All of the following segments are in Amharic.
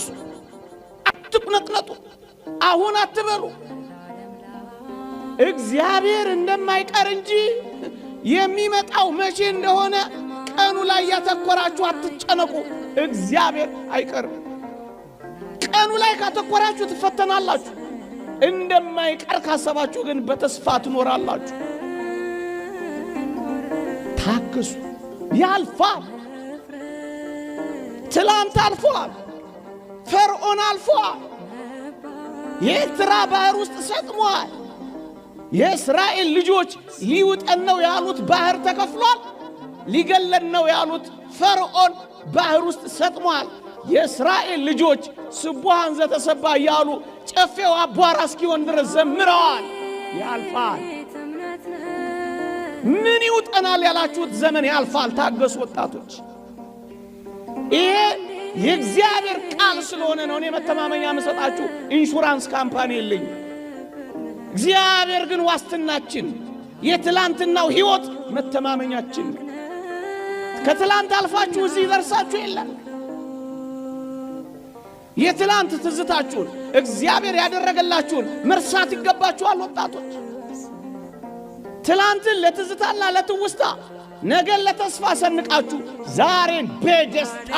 ታገሱ፣ አትቁነጥነጡ፣ አሁን አትበሉ። እግዚአብሔር እንደማይቀር እንጂ የሚመጣው መቼ እንደሆነ ቀኑ ላይ ያተኮራችሁ አትጨነቁ። እግዚአብሔር አይቀርም። ቀኑ ላይ ካተኮራችሁ ትፈተናላችሁ። እንደማይቀር ካሰባችሁ ግን በተስፋ ትኖራላችሁ። ታገሱ፣ ያልፋል። ትላንት አልፏል። ፈርዖን አልፏል። የኤርትራ ባህር ውስጥ ሰጥሟል። የእስራኤል ልጆች ሊውጠን ነው ያሉት ባህር ተከፍሏል። ሊገለን ነው ያሉት ፈርዖን ባህር ውስጥ ሰጥሟል። የእስራኤል ልጆች ስቡሃን ዘተሰባ ያሉ ጨፌው አቧራ እስኪሆን ድረስ ዘምረዋል። ያልፋል። ምን ይውጠናል ያላችሁት ዘመን ያልፋል። ታገሱ ወጣቶች። ይሄ የእግዚአብሔር ቃል ስለሆነ ነው። እኔ መተማመኛ መሰጣችሁ ኢንሹራንስ ካምፓኒ የለኝ። እግዚአብሔር ግን ዋስትናችን፣ የትላንትናው ሕይወት መተማመኛችን። ከትላንት አልፋችሁ እዚህ ደርሳችሁ የለም። የትላንት ትዝታችሁን እግዚአብሔር ያደረገላችሁን መርሳት ይገባችኋል ወጣቶች። ትላንትን ለትዝታና ለትውስታ ነገን ለተስፋ ሰንቃችሁ ዛሬን በደስታ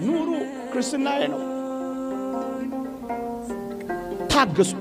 ኑሩ። ክርስትናዬ ነው። ታገሱ።